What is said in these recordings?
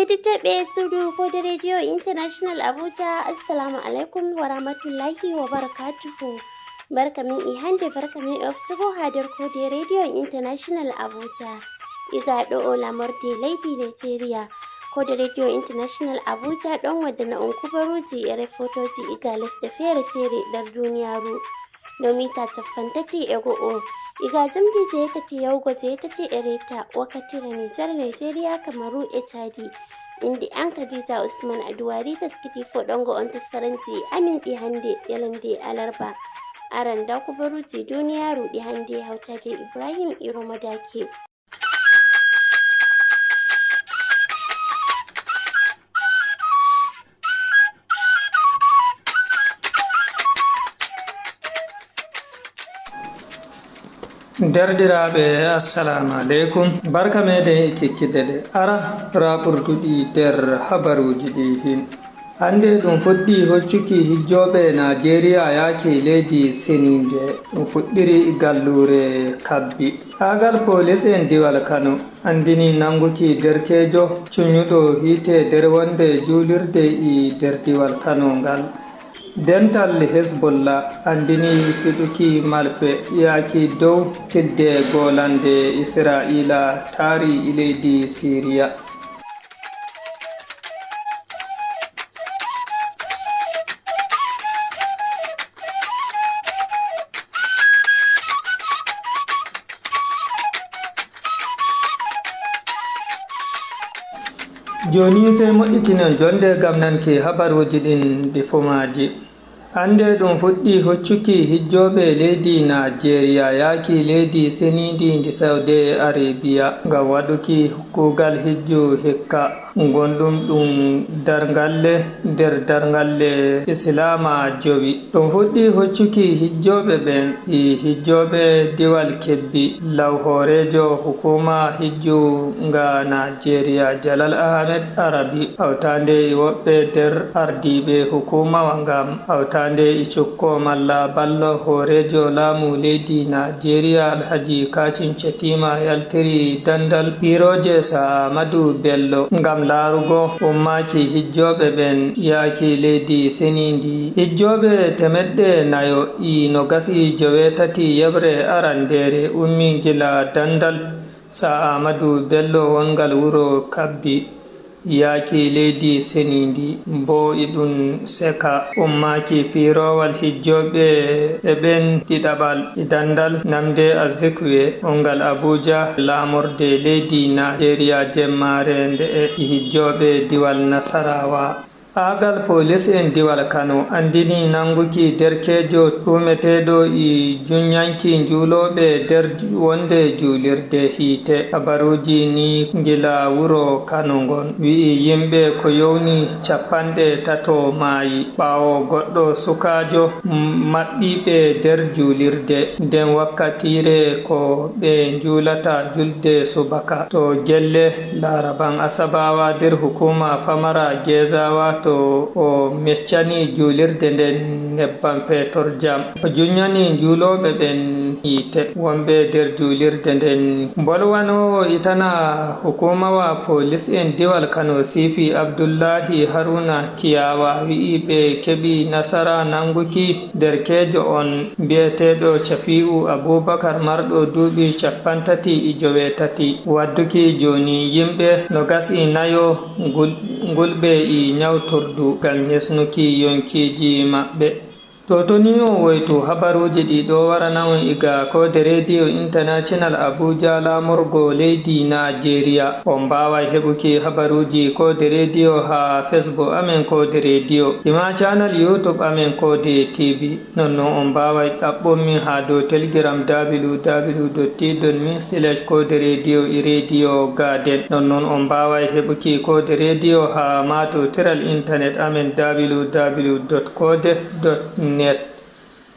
Heditaɓe sudu Kode Radio International Abuja. Assalamu alaikum wa rahmatullahi wa barakatuhu. Barkamin hande barkamin oftugo hadar Kode Radio International Abuja. Iga do lamorde leydi Nigeria. Kode Radio International Abuja don wadda na kubaruji ere fotoji iga lesɗe fere-fere dar duniyaru. No mita taffantati ego o iga jamdi je tati yawgo je tati ereta wakatira Nigeria Kamaru e Chadi indi an Khadija Usman Aduwari taskiti fodongo on taskaranci amin di hande yalande alarba aranda kubaruji duniyaru di hande hautaje Ibrahim Iromadake. Derdiraɓe assalamu alaikum barka meɗen kikkidede ara raɓurduɗi nder habaruji ɗi hin hande ɗum fuɗɗi hoccuki hijjoɓe Najeriya yaki leydi seninde ɗum fuɗɗiri gallure kabbi agal police en diwal Kano andini nanguki derkejo cuñuɗo hite nder wonde julirde nder diwal Kano ngal dental Hezbollah andini fiɗuki malfe yaki dow tilde golande Israila tari leydi Syria. Joni sai moƴƴitinen jonde gam nanki habaruji ɗin ɗi fumaji hande ɗum fuɗɗi hoccuki hijjoɓe leydi Najeriya yaki leydi senidi ndi Saudi Arabia ngam waɗuki kugal hijju hikka gonɗum ɗum dargalle nder dargalle Islama jowi ɗum fuɗɗi hoccuki hijjoɓe ɓen hijjoɓe diwal Kebbi law horejo hukuma hijju nga Najeriya Jalal Ahmed Arabi hawtande woɓɓe nder ardiɓe hukumawa ngam hawtande icukko malla ballo horejo laamu leydi Najeriya Alhaji Kashim Shettima yaltiri dandal piroje Sa'amadu Bello ngam laarugo ummaki hijjoɓe ɓen yaki leydi senindi hijjoɓe temeɗɗe nayo no gasi jowetati yebre arandere ummi gila dandal Sa'amadu Bello wongal wuro Kabbi yaki leydi senindi bo iɗum seka ummaki pirowal hijjoɓe ɓen ɗiɗaɓal dandal namde Azikwe ongal Abuja lamorde leydi Najeriya jemmare nde hijjoɓe diwal Nasarawa agal police en diwal Kano andini nanguki derkejo tumeteɗo junyanki juuloɓe nder wonde julirde hite habaruji ni gila wuro Kano ngon wi'i yimɓe ko yowni 30 maayi ɓawo goɗɗo sukajo maɓɓiɓe nder julirde nden wakkatire ko ɓe julata julde subaka to gelle Laraban Asabawa nder hukuma famara Gezawa to o meccani julirde nden nebbam petor jam o junyani juuloɓe ɓen hite wonɓe nder julirde nden bolwanowo itana hukumawa police en diwal Kano Sifi Abdullahi Haruna Kiyawa wi'i ɓe keɓi nasara nanguki derkejo on biyeteɗo Shafi'u Abubakar marɗo duuɓi 33 wadduki joni yimɓe no gasi nayo gulɓe nyawtordu ngam yesnuki yonkiji maɓɓe to ni o woytu habaruji ɗi ɗo warana on iga Kode Radio International Abuja lamorgo leydi Najeriya on mbawai heɓuki habaruji Kode Radio ha Facebook amen Kode Radio ima channel YouTube amen Kode TV nonnon on mbawai ɗaɓɓonmin ha dow Telegram www.t.me/Kode Radio Radio Garden nonnon on mbawai heɓuki Kode Radio ha matotiral internet amen www.kode.net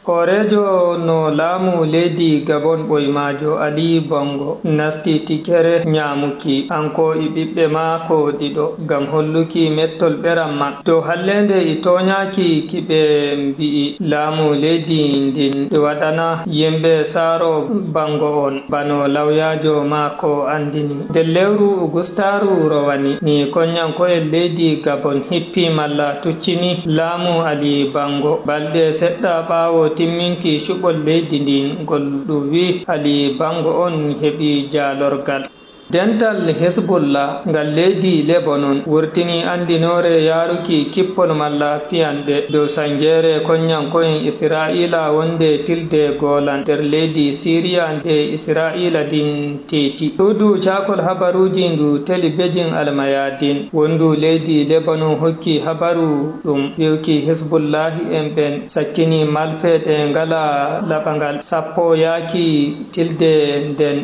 horejo no laamu leydi Gabon ɓoymajo Ali Bongo nasti tikere nyamuki anko e ɓiɓɓe maako ɗiɗo ngam holluki mettol ɓeram maɓɓe dow hallende e toñaki kiɓe mbi'i laamu leydi ndin e waɗana yimɓe saaro Bango on bano lawyajo maako andini nder lewru augustaru rowani ni konyanko'en leydi Gabon hippi malla tuccini laamu Ali Bango balɗe seɗɗa ɓaawo timminki cuɓol leydi ndin golluɗo wi Ali Bango on heɓi jaalorgal dental Hezbollah ngal leydi Lebanon wurtini andinore yaruki kippol malla piyanɗe dow sangere konyankoyen Israila wonde tilde Golan nder leydi Syria nde Israila din teti suudu cakol habaruji ndu telebijin Almayadin wondu leydi Lebanon hokki habaru ɗum ƴewki Hezbollah en ɓen sakkini malfeɗe ngala laɓangal sappo yaaki tilde nden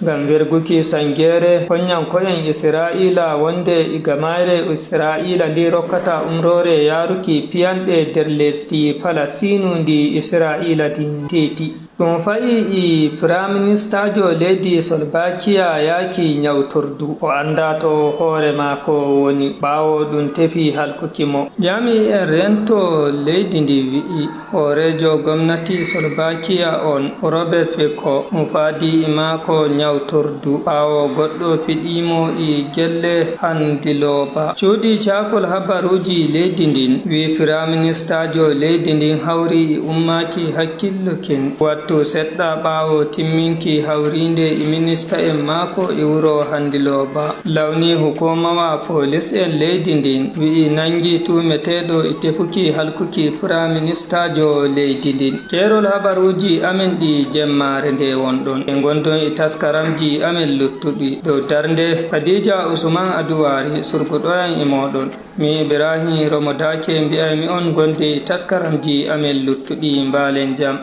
ngam werguki sangere konyankoyen Israila wonde igamaire Israila ndi rokkata umrore yaruki piyanɗe nder lesdi Falasinu ndi Israila din teti ɗum fa'i e firaministajo leydi Slovakia yaaki nyawtordu o anda to hoore maako woni ɓaawo ɗum tefi halkuki mo jami'en rento leydi ndi wi'i horejo gomnati Slovakia on Robert Fico faadi e maako nyawtordu ɓaawo goɗɗo fiɗimo e gelle handiloba cuudi cakol habaruji leydi ndin wi firaministajo leydi ndin hawri e ummaki hakkillukin to seɗɗa ɓaawo timminki hawrinde e minista en maako e wuro handiloba lawni hukumawa police en leydi ndin wi'i nangi tumeteɗo e tefuki halkuki firaministajo leydi ndin keerol habaruji amen ɗi jemmare nde wonɗon e gondon e taskaramji amen luttuɗi dow darnde Khadija Usman Aduwari surguɗoyan e moɗon mi Ibrahim Romodake mbiyami on gonde e taskaramji amen luttuɗi mbalen jam.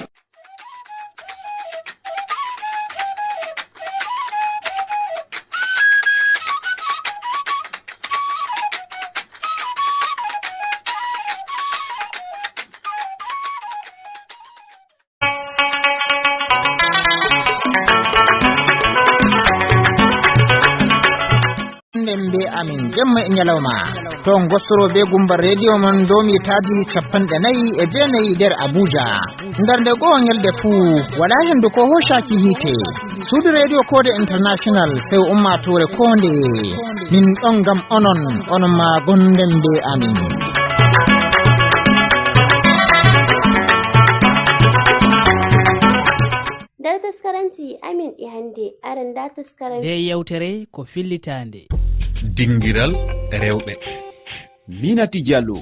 amin jemma e nyalawma ton gostoro be gumbar radio man domi taadi 49 der Abuja ndarde goongelde fu wala hendu ko hoshaki hite suudu radio Kode International sew ummatore konde min ɗon gam onon ma gonden be amin. Dar taskaranci amin e hande aran da taskaranci de yewtere ko fillitande dingiral rewɓe Minati Diallo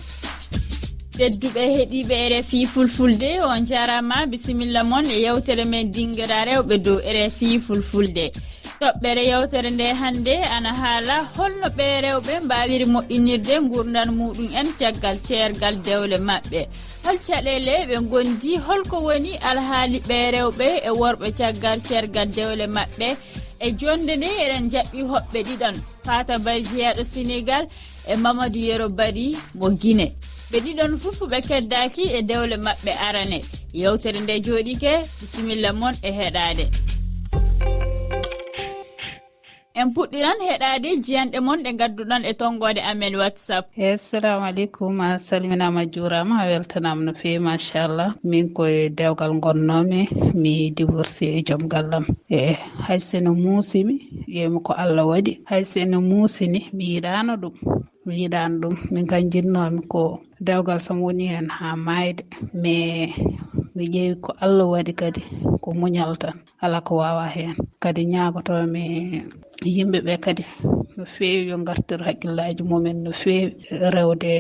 tedduɓe heeɗiɓe RFI fulfulde on jarama bisimilla mon e yewtere men dingira rewɓe dow RFI fulfulde toɓɓere yewtere nde hande ana haala holno ɓe rewɓe mbawiri moƴƴinirde gurdal muɗum en caggal ceergal dewle maɓɓe hol caɗele ɓe gondi holko woni alhaali ɓe rewɓe e worɓe caggal ceergal dewle maɓɓe e jonde nde eɗen jaɓɓi hoɓɓe ɗiɗon Fata Barjiyaɗo Sénégal e Mamadou Yero Bari mo Guinée ɓe ɗiɗon fof ɓe keddaki e dewle maɓɓe arane yewtere nde jooɗike bisimilla mon e heɗade en puɗɗiran heɗade jiyanɗe mon ɗe gadduɗon e tonggode amen WhatsApp. Assalamu aleykum a salminama juurama a weltanama no fewi machallah min koye dewgal gonnomi mi divorcé e joom gallam e hayseno muusimi yemi ko Allah waɗi hayseno muusini mi yiɗano ɗum min kan jinnomi ko dewgal sam woni hen ha mayde mais mi ƴeewi ko Allah waɗi kadi ko muñal tan ala ko wawa hen kadi ñagotomi yimɓeɓe kadi no fewi yo gartir hakkillaji mumen no fewi rewde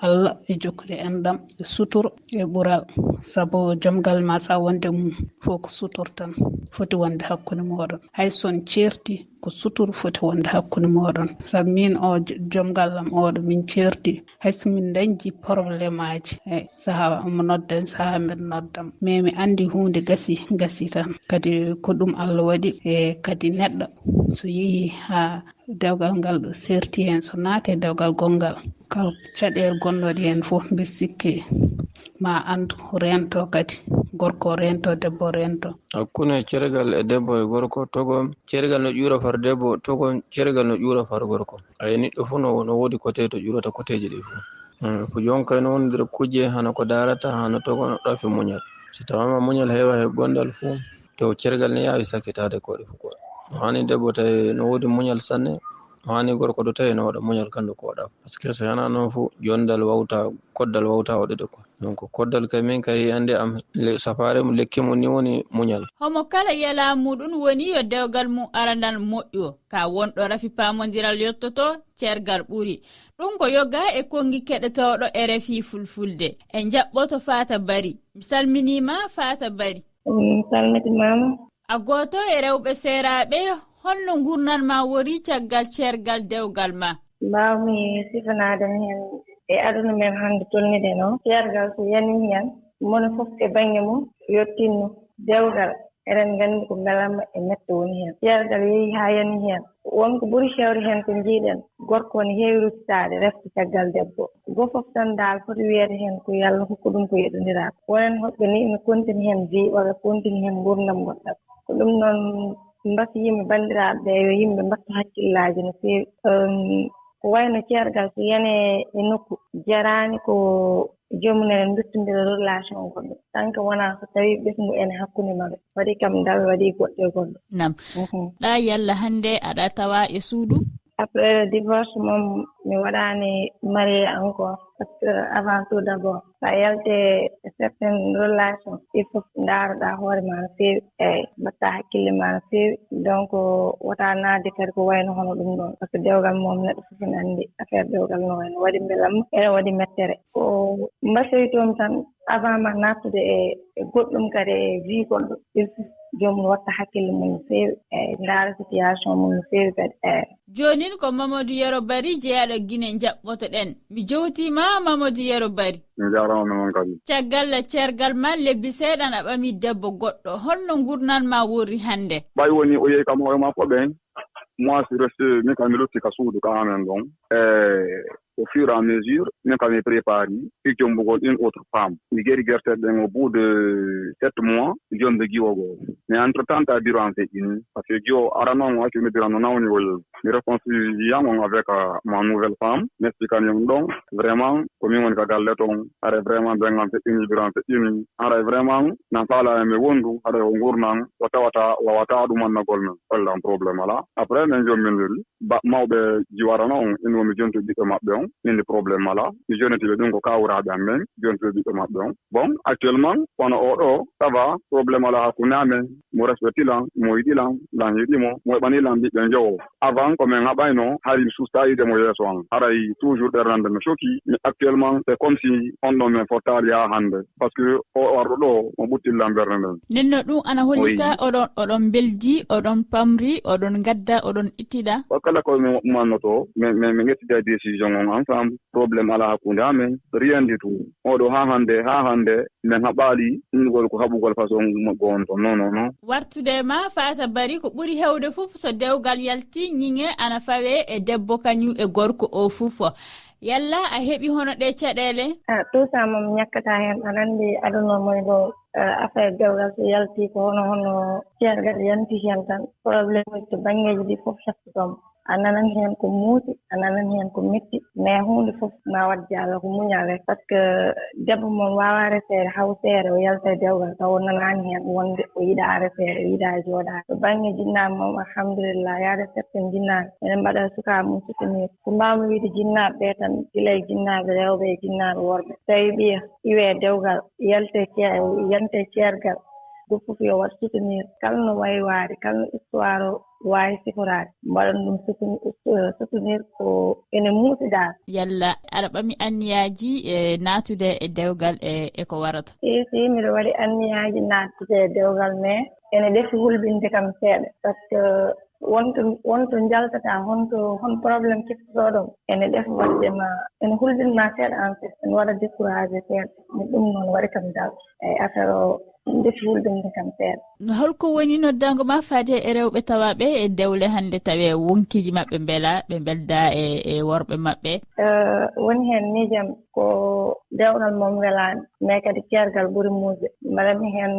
Allah e jokkude enɗam e suturo e ɓural saabu joomgal ma sa wonde mum fof ko sutoro tan foti wonde hakkude moɗon hay son certi ko suturo foti wonde hakkude moɗon saabu min o joomgallam oɗo min certi hayso min dañji probléme aji eyyi saaha omo noddan saaha mbeɗa noddam mais mi andi hunde gasi tan kadi ko ɗum Allah waɗi e kadi neɗɗo so yeehi ha dewgal ngal ɗo serti hen so naate dewgal gongal kal caɗele gonnoɗe hen fof mbe sikki ma andu rento kadi gorko rento debbo rento. Hakkunde cergal e debbo e gorko togon cergal no ƴuura far debbo togon cergal no ƴuura far gorko. Ayi neɗɗo fu no woodi kote to ƴuurata koteji ɗi fu. Ko jonka no wondir kuje hana ko darata hana togon ɗafi muñal. Si tawama muñal heewa he gondal fu to cergal ne yawi sakkitade koɗe fu ko. Hani debbo tawi no woodi muñal sanne hani gorko do tawi no waɗa muñal kandu ko waɗa par ce que so yana noon fu jondal wawta koddal wawta waɗude ko donc koddal kay min kay ande am safare mu lekki mu ni woni muñal. Homo kala yala muɗum woni yo dewgal mum arandal moƴƴo ka wonɗo rafi pamodiral yottoto cergal ɓuri ɗum ko yoga e kongi keɗotoɗo RFI fulfulde e jaɓɓoto Fata Bari. Mi salminima Fata Bari. Salmitimama. A goto e rewɓe seeraɓe holno gurnan ma wori caggal cergal dewgal ma? Mbawmi sifanaden hen e aduna men hande tolnide no cergal so yani hen mono fof e banggue mum yottinno dewgal eɗen gandi ko belamma e metto woni hen cergal yeehi ha yani hen wonko ɓuuri hewde hen ko jiiɗen gorko ne heewi ruttade refta caggal debbo goto fof tan dal foti wiyede hen ko yallah hokka ɗum ko yiɗodira wonen hoɓɓe ni ene continue hen vie walla continue hen gurdam goɗɗam ko ɗum noon mbasi yimɓe bandiraɓe yo yimɓe mbatta hakkillaji no feewi ko wayno cergal so yane e nokku jarani ko jomum ene duttodira relation goɗɗo tan que wona so tawi ɓesngu ene hakkude maɓɓe waɗi kam dal waɗi goɗɗo goɗɗo nam ɗa yalla hande aɗa tawa e suudu après le divorce moom mi waɗani marié encore parce que avant tout d' abord sa yalte certaine relation il faut daaroɗa hoore ma no feewi eyyi mbatta hakkille ma no feewi donc wota naade kadi ko wayno hono ɗum ɗon par ce que dewgal moom neɗɗo fof ene anndi affaire dewgal no wayno waɗi belamma ene waɗi mettere ko mbasoytomi tan avant ma nattude e goɗɗum kadi e vie goɗɗo il faut jomum watta hakkille mum no feewi eyyi ndaara situation mum no feewi kadi eyyi jonin ko Mamadou Yero Bari jeeyaɗo Guinée jaɓɓoto ɗen mi jowtima Mamadou Yero Bari. Mi jarama noon kadi caggal cergal ma lebbi seeɗan a ɓami debbo goɗɗo holno gurnan ma wori hande ɓay woni o yehi kam hoore makko ɓen moi si resté min kam mi lotti ka suudu ka amen ɗon au fur et à mesure min kam mi prépari i jombugol une autre femme mi gueri guerteɗe ɗen au bout de 7 mois jomde giwogoo mais entre temps ta biran feƴƴini par ce que giwo ara noon o accumi biran no nawniwol mi réconciliamon avec ma nouvelle femme mi explicaniyom ɗon vraiment komin woni ka galle toon haɗa vraiment ɓengan feƴƴini biran feƴƴini haɗa vraiment nan faala mi wondu haɗa o gurnan o tawata wawata ɗumannagol men wallan probléme ala après min jommidiri mawɓe jiwara noon inwomi jontude ɓiɓɓe maɓɓe on indi probléme ala mi jonitiɓe ɗum ko kawuraɓe amen jontuɓe ɓiɓɓe maɓɓe on bon actuellement kono oɗo ça va probléme ala hakkunde amen mo respectilan mo yiɗilan lan yiɗimo mo heɓanilan ɓiɓɓe jowo avant komin haɓayno hari mi sustayidemo yeeso an haray toujours ɗernande mi choki mais actuellement c'est comme si on ɗon min fottali ha hande par ce que o arɗo ɗo mo ɓuttillan ɓerde nden nenno ɗum ana hollita oɗon beldi oɗon pamri oɗon gadda oɗon ittida kala komin mannoto min ƴettida décision on ensemble probléme ala hakkunde amen rien du tout oɗo ha hande min haɓali ɗumgol ko haɓugol façon gonto non wartude ma Fata Bari ko ɓuuri hewde fof so dewgal yalti ñiŋe ana fawe e debbo kañum e gorko o fof yalla a heɓi hono ɗe caɗele tout ça moom ñakkata hen aɗa andi aduna moy ɗo affaire dewgal so yalti ko hono cergal yanti hen tan probléme to banggueji ɗi fof heftotomo a nanan hen ko muusi a nanan hen ko metti mais hunde fof ma wadde Allah ko muñal rek par ce que debbo moom wawa resede hawsere o yalta dewgal taw nanani hen wonde o yiɗa resede o yiɗa jooɗade to banggue jinnaɓe moom alhamdulillah yaade certaine jinnaɓe enen mbaɗa sukaɓe mum soutenir ko mbawmi wiide jinnaɓe ɓe tan gila e jinnaɓe rewɓe e jinnaɓe worɓe tawi ɓiya iwe dewgal yante cergal goto fof yo wat soutenir kala no waywade kala no histoire o wawi siforade mbaɗan ɗum soutenir ko ene muusiɗa yalla aɗa ɓami anniyaji e natude e dewgal e ko warata si miɗo waɗi anniyaji natude e dewgal mais ene ɗefi hulɓinde kam seeɗa par ce que wonto jaltata hon probléme keftoɗon ene ɗefa waddema ene hulɓinma seeɗa en fait ene waɗa découragé seeɗa mi ɗum noon waɗi kam dal eyi affaire o defi hulɓinde kam seeɗa. holko woni noddango ma faade e rewɓe tawaɓe e dewle hannde tawe wonkiji maɓɓe beela ɓe belda e worɓe maɓɓe? woni hen miijam ko dewɗal mom welani mais kadi ceergal ɓuuri muusde mbaɗami hen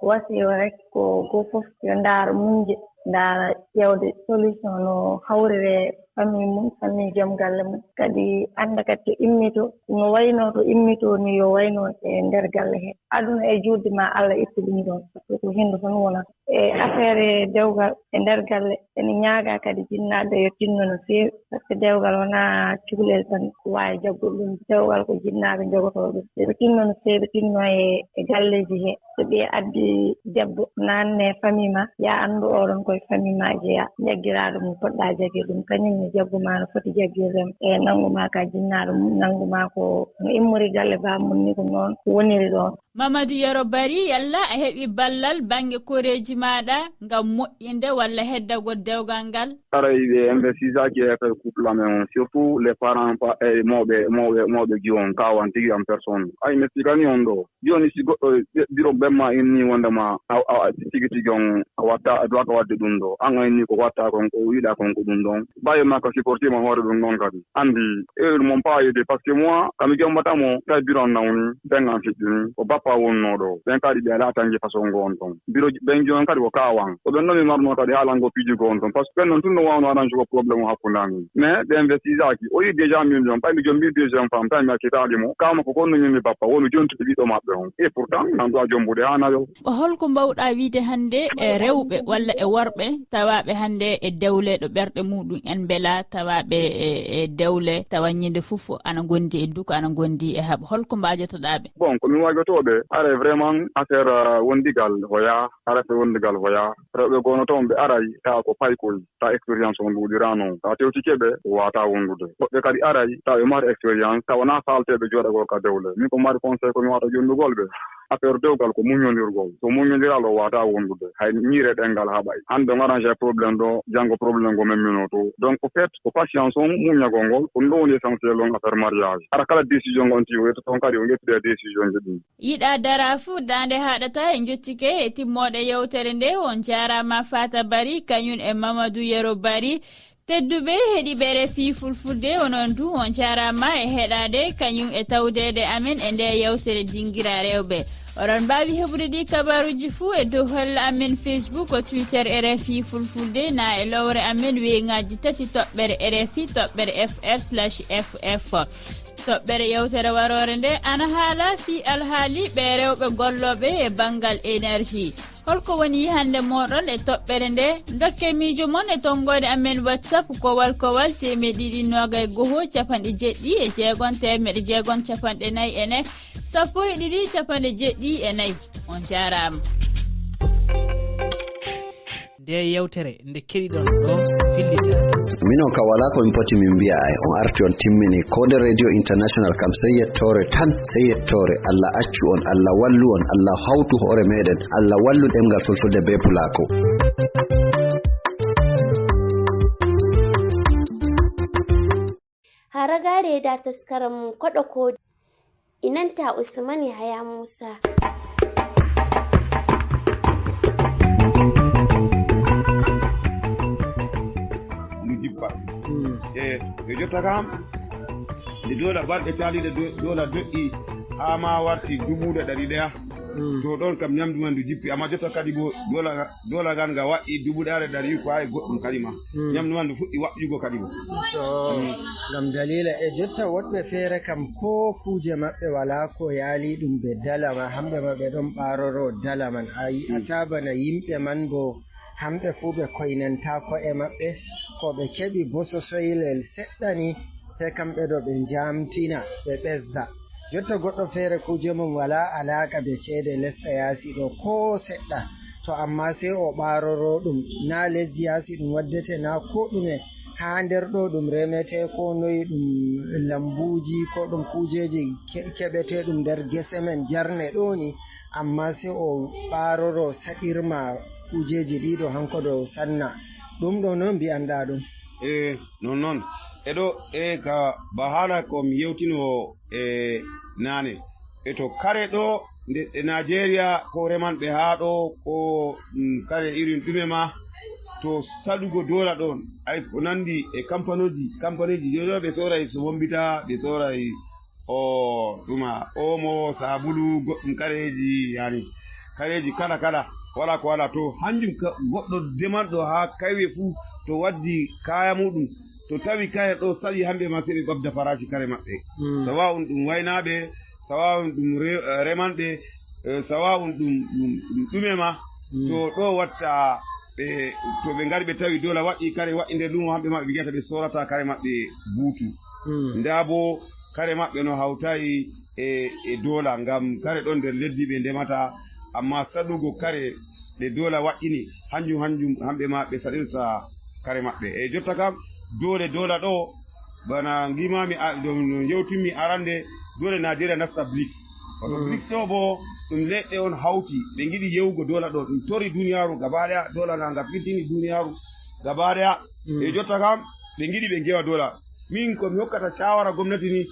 wasiyo rek ko goto foof yo ndaara munje ndaara ƴewde solution no hawrire famille mum famille joom galle mum kadi annda kadi to immito no wayno to immito ni yo wayno e nder galle he aduna e juutde ma Allah itti ɗum ɗon par ce que ko hendu tan wonata e affaire dewgal e nder galle ene ñaaga kadi jinnaɗo yo tinno no feewi par ce que dewgal wona cukalel tan wawi jaggude ɗum dewgal ko jinnaɓe jogoto ɗum ɓe tinno no feewi tinno e galleji he so ɓe addi debbo nanne famille ma ya anndu oɗon koye famille ma jeeya jaggiraɗo mum poɗɗa jagge ɗum kañumne jagguma no foti jaggirrem e nanguma ka jinnaɗo mum nanguma ko no immori galle bamum ni ko noon woniri ɗon. Mamadou Yero Bary yalla a heɓi ballal banggue koreji maɗa ngam moƴƴinde walla heddagol dewgal ngal? Aray ɓe investisaki e affaire couple amen surtout les parents e mawɓe giwon kawan tigi en personne ay mi sigani on ɗo joni si goɗɗo biro ɓemma inni wondema tigi tigi on a watta a doaka wadde ɗum ɗo an inni ko watta kon ko yiɗa kon ko ɗum ɗon ɓawi makka supportima hoore ɗum ɗon kadi andi heure mon payide par ce que moi kami jombatamo tawi biro on nawni ɓen an fiɗɗini ko bappa wonnoɗo ɓen kadi ɓe ala tangi façon go on ton biro ɓen joni kadi ko kawan ko ɓen nomi marno kadi haalango piijigo on ton par ce que ɓen noon tun no wawno arrange ko probléme o hakkundami mais ɓe investisaki o yi déjà million ɓaymi jom mbi deuxiéme femme tawi mi accitali mo kawma ko konno ñimmi bappa woni jontude ɓiɗɗo maɓɓe on et pourtant nan ɗo a jombude ha nayo. holko mbawɗa wiide hannde e rewɓe walla e worɓe tawaɓe hannde e dewle ɗo ɓerɗe muɗum en beela tawaɓe e dewle tawa ñinde fof ana gondi e duko ana gondi e haaɓa holko mbajotoɗaɓe? bon komin wajotoɓe are vraiment affaire wondigal hoya arafe wondigal hoya rewɓe gono toon ɓe aray tawa ko paykoy ta expérience on ɗuɗirano ta tewtikeɓe wata wondude woɓɓe kadi aray tawa ɓe mari expérience tawa na falteɓe jooɗagol ka dewle min ko mari conseil komi wata jondugol ɓe affaire dewgal ko muñodirgol so muñodiral o wata wondude hay ñiire ɗengal haɓay hande on arrange probléme ɗo janggo probléme go memmino to donc au fait ko patience on muñagol ngol ko ɗum ɗo woni essentiel on affaire mariage ara kala décision gon ti wetto toon kadi o ƴettide décision ji ɗin yiɗa dara fuu dande haɗata e jottike e timmoɗe yewtere nde on jarama Fata Bary kañum e Mamadou Yero Bary tedduɓe heeɗiɓe RFI fulfulde onon du on jarama e heɗade kañum e tawdede amen e nde yewtere dinguira rewɓe oɗon mbawi heɓude ɗi kabaruji fuu e dow holla amen Facebook o Twitter RFI fulfulde na e lowre amen weyngaji tati toɓɓere RFI toɓɓere fr/ff toɓɓere yewtere warore nde ana haala fi alhaali ɓe rewɓe golloɓe e banggal énergie holko woni hande moɗon e toɓɓere nde dokke miijo mon e tonggode amen WhatsApp kowal 299 1 on jarama. nde yewtere nde keɗiɗon ɗo fillitade minon ka wala ko min poti min mbiya ay on arti on timmini kode radio international kam sey yettore tan sey yettore Allah accu on Allah wallu on Allah hawtu hoore meɗen Allah wallu ɗemgal fulfulde be pulako. haragare da taskaram kwaɗo ko inanta Usman Yahaya Musa. e jotta kam nde dola balɗe caliɗe dola doƴƴi ha ma warti 1,100 to ɗon kam ñamdu man du jippi amma jotta kadi bo dola gan nga waɗi 1,100 ko hay goɗɗum kadi ma ñamdu man du fuɗɗi waƴƴugo kadi bo to ngam dalila e jotta woɗɓe feere kam ko kuje maɓɓe wala ko yaali ɗum ɓe dalama hamɓe ma ɓe ɗon ɓaroro dala man a yi'ata bana yimɓe man bo hamɓe fuu ɓe koynanta ko'e maɓɓe ko ɓe keɓi bososoylel seɗɗani te kamɓe ɗo ɓe jamtina ɓe ɓesda jotta goɗɗo feere kuje mum wala alaka be ceede lesɗa yaasi ɗo ko seɗɗa to amma sey o ɓaroro ɗum na lesdi yaasi ɗum waddete na ko ɗume ha nder ɗo ɗum remete ko noyi ɗum lambuji ko ɗum kujeji keɓete ɗum nder gese men jarne ɗo ni amma sey o ɓaroro saɗirma kujeji ɗiɗo hanko ɗo sanna ɗum ɗo noon mbi'anɗa ɗum non eɗo ka ba haala ko mi yewtino nane to kare ɗo nde Nigeria ko remanɓe haa ɗo ko kare irin ɗume ma to saɗugo dola ɗon ay ko nandi campaneji joɗo ɓe soray so wombita ɓe soray ɗuma omo sabulu goɗɗum kareji kala wala ko wala to hanjum goɗɗo demanɗo ha kaywe fuu to waddi kaya muɗum to tawi kaya ɗo saɗi hamɓe ma seɓe ɓabda faraji kare maɓɓe sawa'un ɗum waynaɓe sawa'un ɗum remanɓe sawa'un ɗum ɗume ma to ɗo watta to ɓe ngari ɓe tawi dola waɗi kare waɗi nder ɗum hamɓe maɓɓe wiyata ɓe sorata kare maɓɓe buutu nda bo kare maɓɓe no hawtayi e dola ngam kare ɗon nder leddi ɓe ndemata amma saɗugo kare ɗe dola waɗini hanjum hamɓe ma ɓe saɗirta kare maɓɓe e jotta kam dola ɗo bana ngimami no yewtimi arande dole Nigeria nasta BRICS oto BRICS ɗo bo ɗum leɗɗe on hawti ɓe giɗi yewugo dola ɗo ɗum tori duniyaru gaba ɗaya dola nga fitini duniyaru gaba ɗaya e jotta kam ɓe giɗi ɓe gewa dola min ko mi hokkata shawara gwamnati ni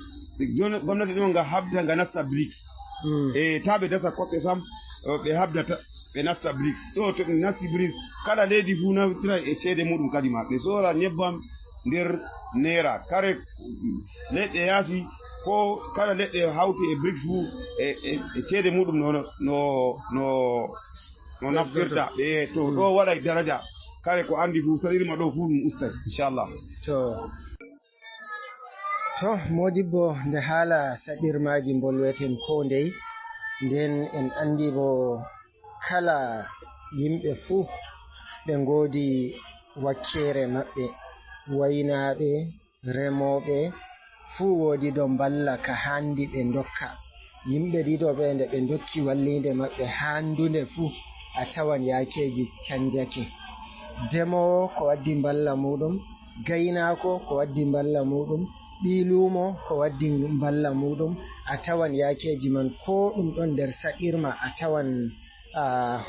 gwamnati ɗo nga habda nga nasta BRICS e ta ɓe dasa koɓɓe sam ɓe habdata ɓe nasta BRICS ɗo to ɓe nasti BRICS kala leydi fuu naftira e ceede muɗum kadi ma ɓe sora nyebbam nder naira kare leɗɗe yaasi ko kala leɗɗe hawti e BRICS fuu e ceede muɗum no naftirta ɓe to ɗo waɗa daraja kare ko andi fuu saɗirma ɗo fuu ɗum ustay inchallah to modibbo nde haala saɗirmaji bolweten ko ndey nden en andi bo kala yimɓe fuu ɓe ngoodi wakkere maɓɓe waynaɓe remoɓe fuu woodi ɗo mballa ka handi ɓe dokka yimɓe ɗiɗo ɓe nde ɓe dokki wallinde maɓɓe handunde fuu a tawan yakeji canjake demowo ko waddi mballa muɗum gaynako ko waddi mballa muɗum ɓilumo ko waddi mballa muɗum a tawan yakeji man ko ɗum ɗon nder saɗirma a tawan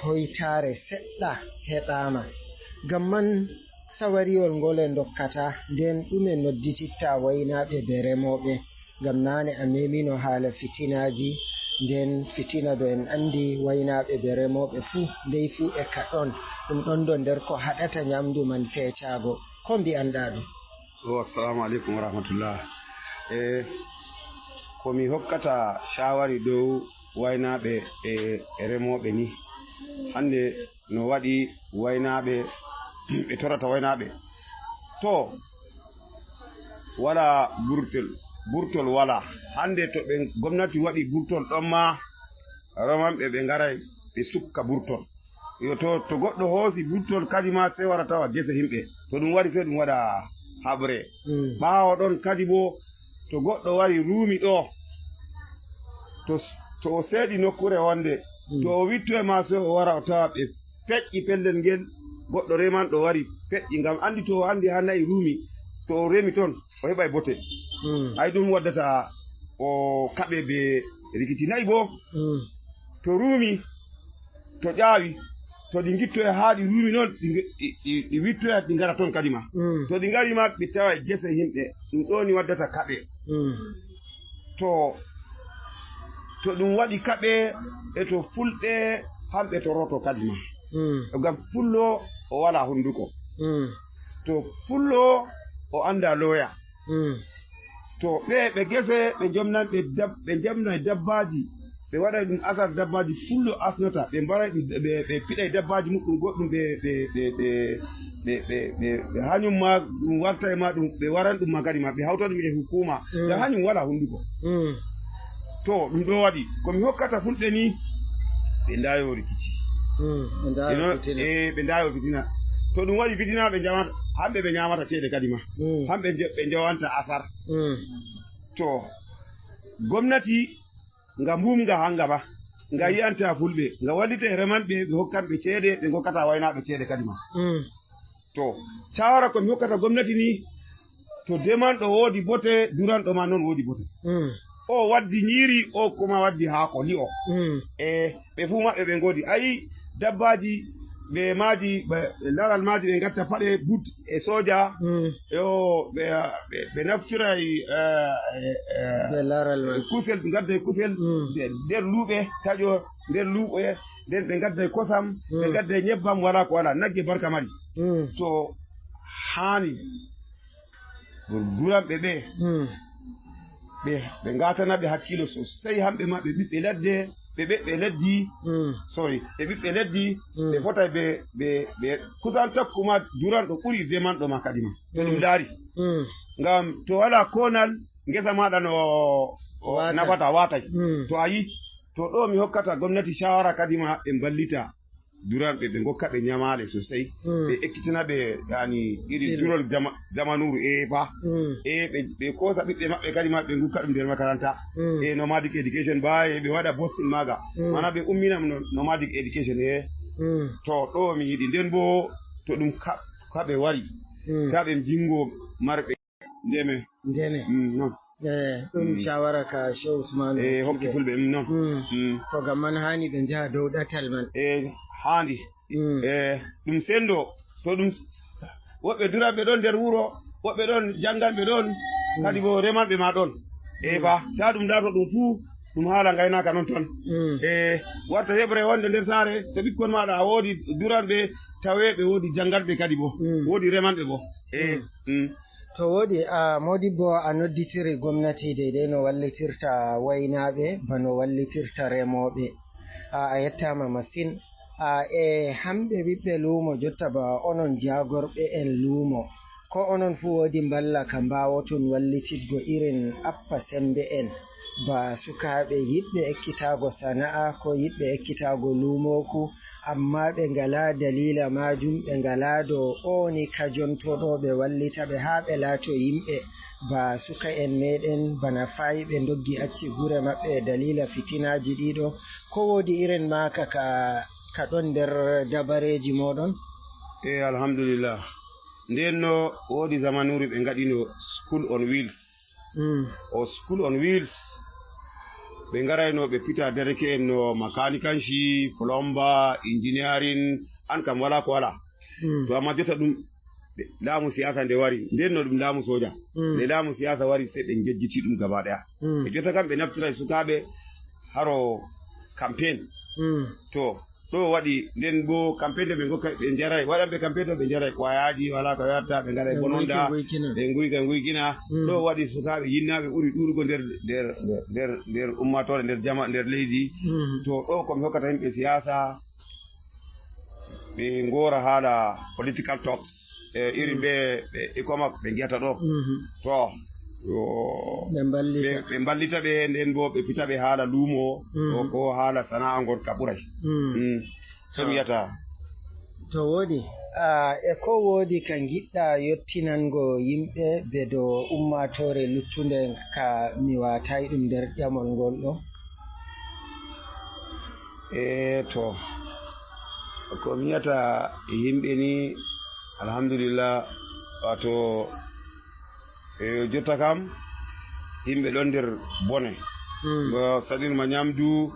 hoytare seɗɗa heɓama ngam man sawariwol ngol e dokkata nden ɗume noddititta waynaɓe be remoɓe ngam nane a memino haala fitinaji nden fitina do en andi waynaɓe be remoɓe fuu ndey fuu e kaɗon ɗum ɗon do nder ko haɗata nyamdu man feecago ko mbi'anɗa ɗum assalamu aleykum wa rahmatullah komi hokkata shawari dow waynaɓe e remoɓe ni hande no waɗi waynaɓe ɓe torata waynaɓe to wala burtol wala hande to ɓe gomnati waɗi burtol ɗon ma remanɓe ɓe ngaray ɓe sukka burtol yo to goɗɗo hoosi burtol kadi ma sey wara tawa gese himɓe to ɗum waɗi sey ɗum waɗa haɓre ɓaawo ɗon kadi bo to goɗɗo wari ruumi ɗo to o seeɗi nokkure wonde to o witto e ma sey o wara o tawa ɓe feƴƴi pellel ngel goɗɗo remanɗo wari feƴƴi ngam andi to andi ha nayi ruumi to o remi toon o heɓay bote ay ɗum waddata o kaɓe be rikiti nayi bo to ruumi to ƴaawi to ɗi gittoye haa ɗi ruumi noon ɗi wittoya ɗi ngara toon kadi ma to ɗi ngari ma ɓe tawa gese yimɓe ɗum ɗoni waddata kaɓe to ɗum waɗi kaɓe e to fulɓe hamɓe to roto kadi ma ngam fullo o wala hunduko to fullo o anda looya to ɓe gese ɓe jamnay dabbaji ɓe waɗay ɗum asar dabbaji fullo asnata ɓe mbaray ɓe piɗay dabbaji muɗɗum goɗɗum ɓe hañum ma ɗum warta e ma ɗum ɓe waran ɗum ma kadi ma ɓe hawta ɗum e hukuma nde hañum wala hunduko to ɗum ɗo waɗi komi hokkata fulɓe ni ɓe ndayo rikici ɓe ndayo fitina to ɗum waɗi fitina ɓe jamata hamɓe ɓe ñamata ceede kadi ma hamɓe ɓe jawanta asar to gomnati nga mbumga hanga ba nga yiyanta fulɓe nga wallita e remanɓe ɓe hokkanɓe ceede ɓe gokkata waynaɓe ceede kadi ma to shawara komi hokkata gomnati ni to demanɗo woodi bote duranɗo ma noon woodi bote o waddi ñiiri o kuma waddi haako li'o e ɓe fuu maɓɓe ɓe ngoodi ayi dabbaji ɓe maaji ɓe laral maaji ɓe gatta paɗe but e soja yo ɓe naftiray ɓe laral man kusel ɓe gadda kusel nder luuɓe taƴo nder luuɓe nden ɓe gadda kosam ɓe gadda ñebbam wala ko wala nagge barka mari to haani duranɓe ɓe ngatanaɓe hakkilo sosai hamɓe ma ɓe ɓiɓɓe ladde ɓe ɓiɓɓe leddi ɓe ɓiɓɓe leddi ɓe fotay ɓe kusan takkuma duranɗo ɓuri demanɗo ma kadi ma to ɗum laari ngam to wala konal ngesa maɗa no nafata watay to a yi to ɗo mi hokkata gomnati shawara kadi ma ɓe mballita duranɓe ɓe gokka ɓe ñamale sosai ɓe ekkitina ɓe yani iri durol zamanuru fa ɓe kosa ɓiɓɓe maɓɓe kadi ma ɓe gukka ɗum nder makaranta nomadic education ɓe waɗa bostin maga mana ɓe umminam nomadic education to ɗo mi yiɗi nden bo to ɗum kaɓe wari ta ɓe jingo marɓe ndeme non ɗum shawara ka Shehu Usmanu hokki fulɓe non to gam man hani ɓe jaha dow ɗatal man haandi ɗum sendo to ɗum woɓɓe duraɓe ɗon nder wuro woɓɓe ɗon janganɓe ɗon kadi bo remanɓe ma ɗon ba ta ɗum dato ɗum fuu ɗum haala gaynaka noon toon warta heɓre wonde nder saare to ɓikkon maɗa a woodi duranɓe taweɓe woodi janganɓe kadi bo woodi remanɓe bo to woodi modibbo a nodditiri gomnati deydey no wallitirta waynaɓe bano wallitirta remoɓe a yettama masine e hamɓe ɓiɓɓe luumo jotta ba onon jagorɓe en luumo ko onon fuu woodi mballa ka mbawoton wallititgo irin appa sembe en ba sukaaɓe yiɗɓe ekkitago sana'a ko yiɗɓe ekkitago luumoku amma ɓe ngala dalila majum ɓe ngala dow oni kajontoɗo ɓe wallita ɓe haa ɓe laato yimɓe ba suka en meɗen bana fayi ɓe doggi acci gure maɓɓe dalila fitinaji ɗiɗo ko woodi irin maka ka ɗon nder dabareji moɗon alhamdulillah nden no woodi zamanuru ɓe ngaɗino school on wheels o school on wheels ɓe garayno ɓe pita dereke en no makanikanci plomba engineering an kam wala ko wala to amma jotta ɗum laamu siyasa nde wari nden no ɗum laamu soja nde laamu siyasa wari sai ɓe jejjiti ɗum gaba ɗaya e jotta kam ɓe naftira sukaɓe haro campaign to ɗo waɗi nden bo campaign de ɓe gokka ɓe jaray waɗanɓe campaign to ɓe jaray kwayaji wala ko yarta ɓe gaɗa bononda ɓe guykina ɗo waɗi sukaɓe yinnaɓe ɓuuri ɗuɗugo nder ummatore nder leydi to ɗo komi hokkata yimɓe siyasa ɓe gora haala political talks irin ɓe ikomak ɓe giyata ɗo to ɓe mballita ɓe nden bo ɓe pita ɓe haala luumo ko haala sana'a ngon ka ɓuray so mi yiyata to woodi e ko woodi ka giɗɗa yottinango yimɓe be dow ummatore luttunde ka mi watay ɗum nder ƴamol ngol ɗo to ko mi yiyata yimɓe ni alhamdulillah wato jotta kam yimɓe ɗon nder bone bo saɗirma ñamdu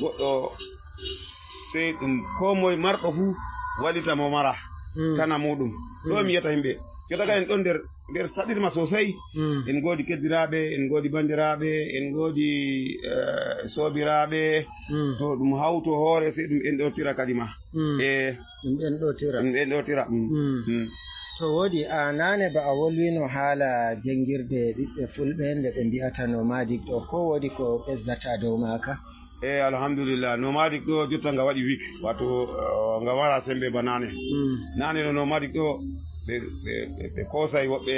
goɗɗo sey ɗum ko moye marɗo fuu waɗitamo mara kana muɗum ɗo mi yiyata yimɓe jotta kam en ɗon nder saɗirma sosai en goodi keddiraɓe en goodi bandiraɓe en goodi sobiraɓe to ɗum hawto hoore sey ɗum enɗotira kadi ma ɗum enɗotira to woodi a nane ba a wolwino haala jangirde ɓiɓɓe fulɓe nde ɓe mbiyata nomadic ɗo ko woodi ko ɓesdata dow maaka alhamdulillah nomadic ɗo jotta nga waɗi wik wato nga wara sembe ba nane no nomadic ɗo ɓe koosay woɓɓe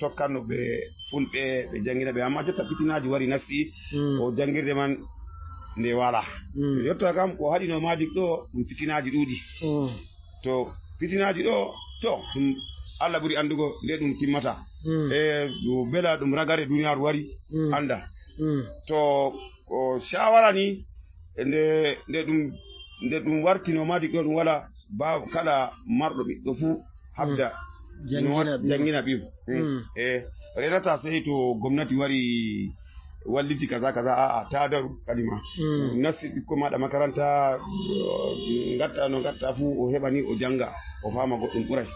tokkanno ɓe fulɓe ɓe jangina ɓe amma jotta fitinaji wari nasti o jangirde man nde wala jotta kam ko haɗi nomadic ɗo ɗum fitinaji ɗuuɗi to fitinaji ɗo to ɗum Allah ɓuri andugo nde ɗum timmata ɗum bela ɗum ragare duniyaru wari anda to ko shawara ni nde ɗum warti nomadic ɗo ɗum wala ba kala marɗo ɓiɗɗo fuu habda jangina ɓiyu renata sey to gomnati wari walliti kaza kaza a'a ta daru kadima nasi ko maɗa makaranta gatta no gatta fu o heɓani o janga o fama goɗɗum ɓuray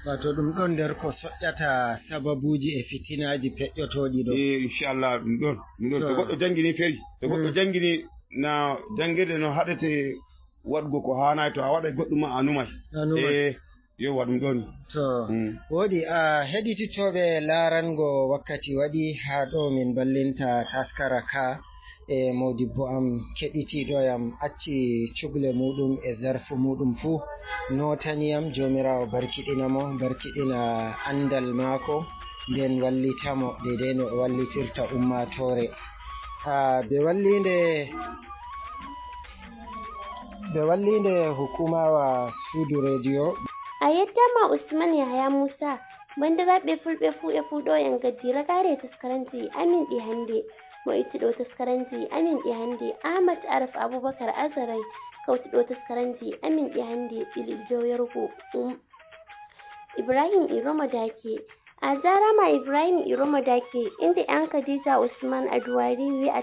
wato ɗum ɗon nder ko soƴƴata sababuji e fitinaji peƴƴotoɗi ɗo inchallah ɗum ɗon to goɗɗo jangini feri to goɗɗo jangini na jangirde no haɗete waɗgo ko hanayi to a waɗay goɗɗum ma a numay yo waɗum ɗon to woodi a heɗititoɓe larango wakkati waɗi ha ɗo min ballinta taskara ka e modibbo am keɗitiɗoyam acci cugle muɗum e zarfu muɗum fuu notaniyam jomirawo barkiɗinamo barkiɗina andal maako nden wallitamo deidai no o wallitirta ummatore ɓe wallinde hukumawa suudu radio a yeddama usman yahaya musa bandiraɓe fulɓe fuu e fuɗo en gaddira gare taskaranci amin ɗi hande mo ittiɗo taskaranci amin ɗi hande ahmad araf abubakar azarai kawtiɗo taskaranci amin ɗi hande ɓiliɗo yargo ibrahim iroma dake a jarama ibrahim iroma dake inda yan khadija usman aduwari wi